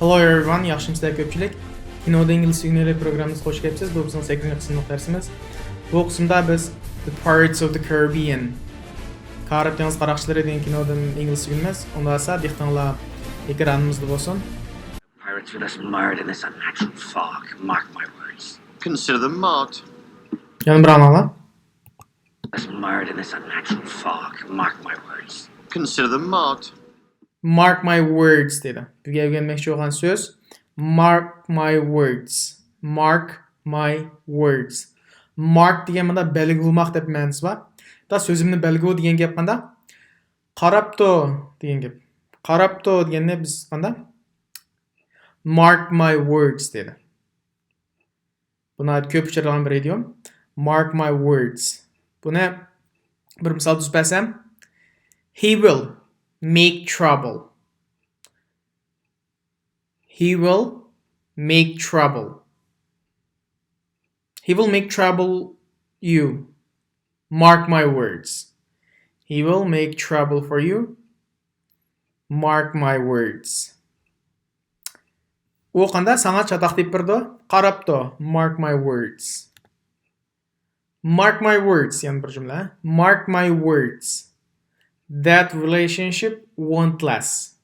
Hello everyone, yaxshimisiz ko'pchilik. Kinoda ingliz o'rganish programmasiga xush kelibsiz. Bu bizning 8-chi qismning darsimiz. Bu qismda biz The Pirates of the Caribbean Karib dengiz qaroqchilari degan kinodan ingliz o'rganamiz. Unda esa diqqatinglar ekranimizda bo'lsin. Pirates with us mired in this unnatural fog. Mark my words. Consider them marked. Yana bir ananglar. Us mired in this unnatural fog. Mark my words. Consider them marked. Mark my words dedi. Bizga o'rganmoqchi bo'lgan so'z mark my words. Mark my words. Mark degan mana belgilmoq deb ma'nosi bor. Da so'zimni belgilu degan gap qanda? Qarabto degan gap. Qarabto deganda biz qanda? Mark my words dedi. Buni ko'p uchragan bir idiom. Mark my words. Buni bir misol tuzib bersam, he will make trouble. He will make trouble. He will make trouble you. Mark my words. He will make trouble for you. Mark my words. O qanda sana chataq deb birdi. Qarabdi. Mark my words. Mark my words. Yani bir cümle. Mark my words. That relationship won't last.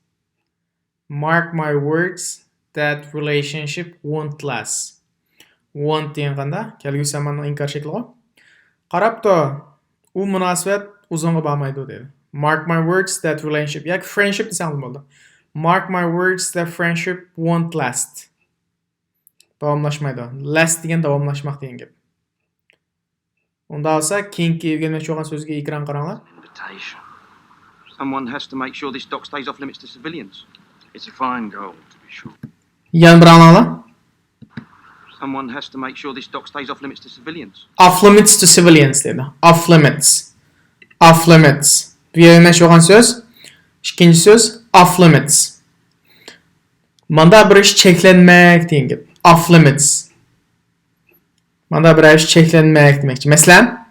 Mark my words. That relationship won't last. Won't degan qanda kelgusi zamonning inkor shakli. Qarabdi. U munosabat uzunga bormaydi dedi. Mark my words. That relationship. Yoki friendship desam bo'ldi. Mark my words. That friendship won't last. Davomlashmaydi. Last degan davomlashmoq degan gap. Unda olsa keyingi o'rganmoqchi bo'lgan so'zga ekran qaranglar. Invitation. Someone has to make sure this dock stays off limits to civilians. It's a fine goal, to be sure. Yana bir ananglar. Someone has to make sure this dock stays off limits to civilians. Off limits to civilians dedi. Off limits. Off limits. Bu yerda bo'lgan so'z. İkinci söz off limits. Manda bir ish cheklanmak degan gap. Off limits. Manda bir ish cheklanmak demakchi. Masalan,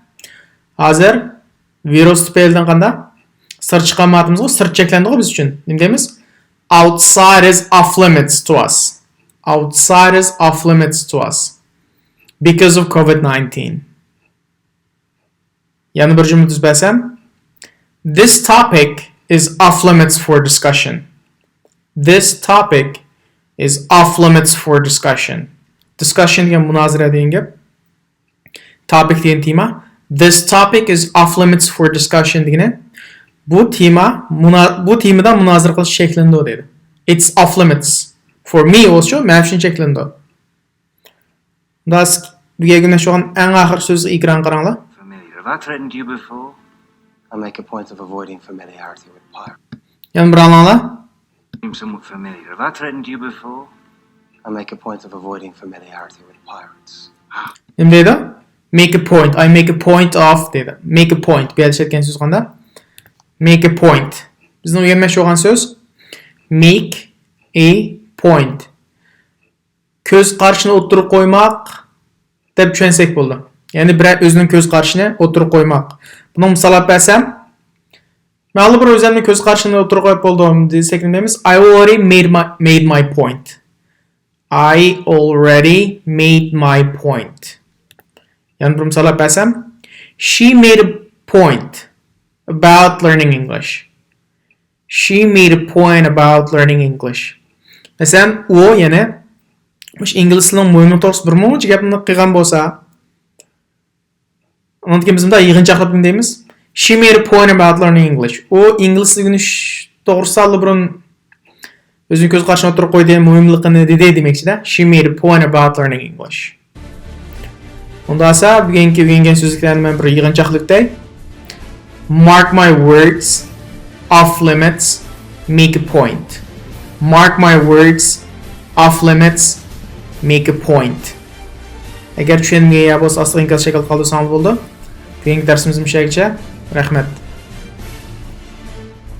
hozir virus tufaylidan qanday sir chiqarmadimizmi? Sir cheklandi biz uchun. Nima deymiz? Outside is off limits to us. Outside is off limits to us because of COVID-19. Yana bir cümle tuzib bersam, this topic is off limits for discussion. This topic is off limits for discussion. Discussion degan munozara degan gap. Topic degan tema. This topic is off limits for discussion degani bu temada munozara qilish shaklida dedi. It's off limits for me also. Men uchun shaklida. Das buga o'rganmoqchi bo'lgan eng oxirgi so'zni ekran qaranglar. Familiar. Have I threatened you before? I make a point of avoiding familiarity with pirates. Yana bir ananglar. Seems somewhat familiar. Have I threatened you before? I make a point of avoiding familiarity with pirates. Nima deydi? Make a point. I make a point of dedi. Make a point. Bu yerda aytgan so'z qanday? Make a point. Bizning o'rganmoqchi bo'lgan so'z make a point. Ko'z qarshini o'ttirib qo'ymoq deb tushunsak bo'ldi. Ya'ni bir o'zining ko'z qarshini o'ttirib qo'ymoq. Buni misolab bersam, ma'lum bir o'zimning ko'z qarshini o'ttirib qo'yib bo'ldim desak nima deymiz? I already made my point. I already made my point. Yana bir misolab bersam, she made a point about learning English. She made a point about learning English. Masalan, u yana o'sha ingliz tilining mo'yni to'g'ris bir muncha gapni qilgan bo'lsa, undan keyin biz bunda yig'inchoqlab nima deymiz? She made a point about learning English. U ingliz tilini to'g'risida burun o'zining ko'z qarshisiga o'tirib qo'ydi, muhimligini dedi demakchi-da. She made a point about learning English. Unda esa bugungi o'rgangan so'zliklarni men bir yig'inchoqlikday mark my words, off limits, make a point. Mark my words, off limits, make a point. Agar tushunmaganga bo'lsa, asli ingliz shaklda qoldirsangiz bo'ldi. Bugungi darsimiz mushagicha. Rahmat.